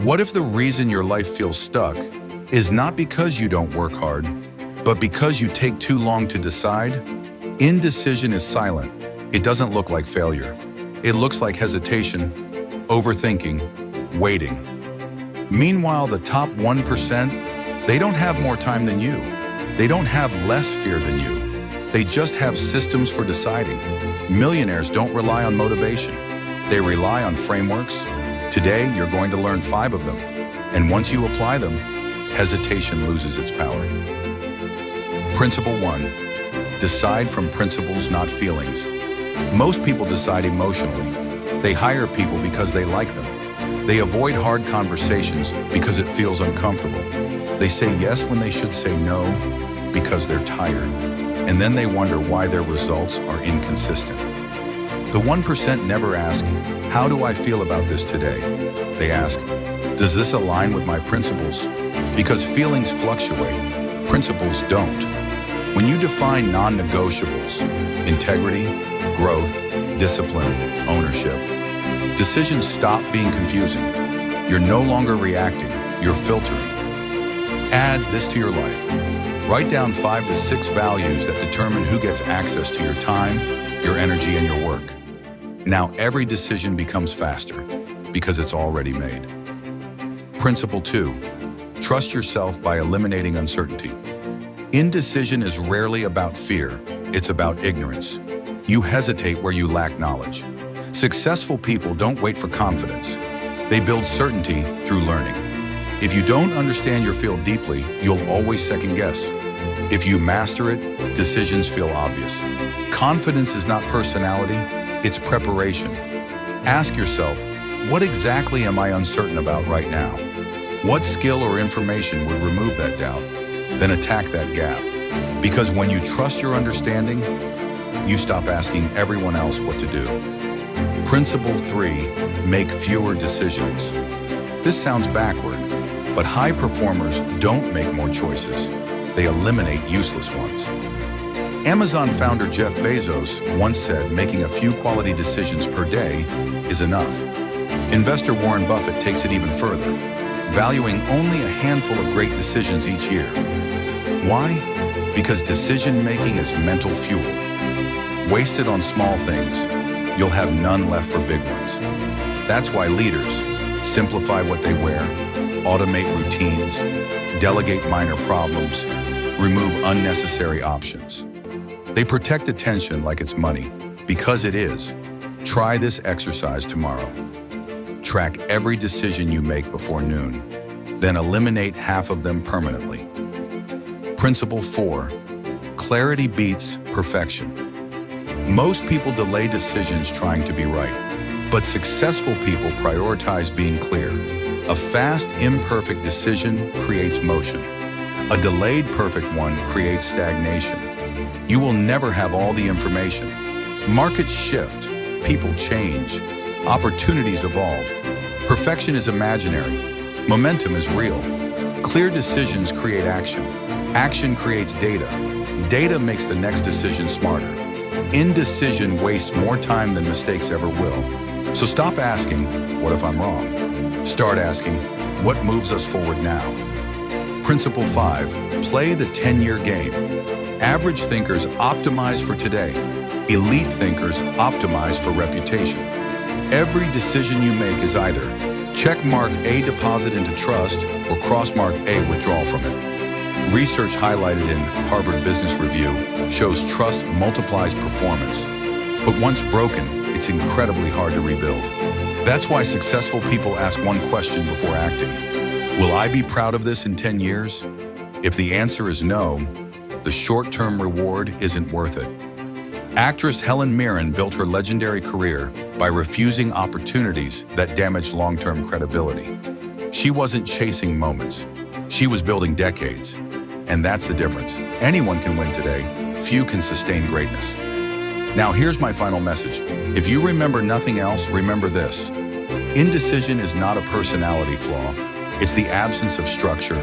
What if the reason your life feels stuck is not because you don't work hard, but because you take too long to decide? Indecision is silent. It doesn't look like failure. It looks like hesitation, overthinking, waiting. Meanwhile, the top 1%, they don't have more time than you. They don't have less fear than you. They just have systems for deciding. Millionaires don't rely on motivation. They rely on frameworks. Today, you're going to learn 5 of them. And once you apply them, hesitation loses its power. Principle 1, decide from principles, not feelings. Most people decide emotionally. They hire people because they like them. They avoid hard conversations because it feels uncomfortable. They say yes when they should say no because they're tired. And then they wonder why their results are inconsistent. The 1% never ask, how do I feel about this today? They ask, does this align with my principles? Because feelings fluctuate, principles don't. When you define non-negotiables, integrity, growth, discipline, ownership, decisions stop being confusing. You're no longer reacting, you're filtering. Add this to your life. Write down 5 to 6 values that determine who gets access to your time, your energy, and your work. Now every decision becomes faster because it's already made. Principle 2, trust yourself by eliminating uncertainty. Indecision is rarely about fear, it's about ignorance. You hesitate where you lack knowledge. Successful people don't wait for confidence. They build certainty through learning. If you don't understand your field deeply, you'll always second guess. If you master it, decisions feel obvious. Confidence is not personality, it's preparation. Ask yourself, what exactly am I uncertain about right now? What skill or information would remove that doubt? Then attack that gap. Because when you trust your understanding, you stop asking everyone else what to do. Principle 3, make fewer decisions. This sounds backward, but high performers don't make more choices. They eliminate useless ones. Amazon founder Jeff Bezos once said making a few quality decisions per day is enough. Investor Warren Buffett takes it even further, valuing only a handful of great decisions each year. Why? Because decision-making is mental fuel. Wasted on small things, you'll have none left for big ones. That's why leaders simplify what they wear, automate routines, delegate minor problems, remove unnecessary options. They protect attention like it's money, because it is. Try this exercise tomorrow. Track every decision you make before noon, then eliminate half of them permanently. Principle 4, clarity beats perfection. Most people delay decisions trying to be right, but successful people prioritize being clear. A fast, imperfect decision creates motion. A delayed perfect one creates stagnation. You will never have all the information. Markets shift, people change, opportunities evolve. Perfection is imaginary, momentum is real. Clear decisions create action. Action creates data. Data makes the next decision smarter. Indecision wastes more time than mistakes ever will. So stop asking, what if I'm wrong? Start asking, what moves us forward now? Principle 5, play the 10-year game. Average thinkers optimize for today. Elite thinkers optimize for reputation. Every decision you make is either checkmark A, deposit into trust, or crossmark A, withdrawal from it. Research highlighted in Harvard Business Review shows trust multiplies performance. But once broken, it's incredibly hard to rebuild. That's why successful people ask one question before acting. Will I be proud of this in 10 years? If the answer is no, the short-term reward isn't worth it. Actress Helen Mirren built her legendary career by refusing opportunities that damaged long-term credibility. She wasn't chasing moments. She was building decades. And that's the difference. Anyone can win today. Few can sustain greatness. Now here's my final message. If you remember nothing else, remember this. Indecision is not a personality flaw. It's the absence of structure.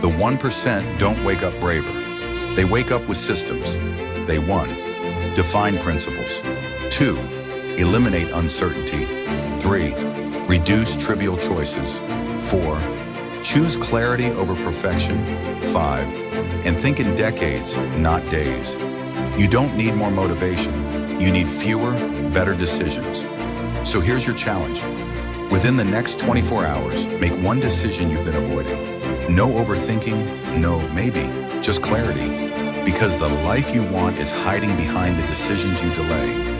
The 1% don't wake up braver. They wake up with systems. They 1, define principles. 2, eliminate uncertainty. 3, reduce trivial choices. 4. Choose clarity over perfection. 5. And think in decades, not days. You don't need more motivation. You need fewer, better decisions. So here's your challenge. Within the next 24 hours, make one decision you've been avoiding. No overthinking, no maybe, just clarity. Because the life you want is hiding behind the decisions you delay.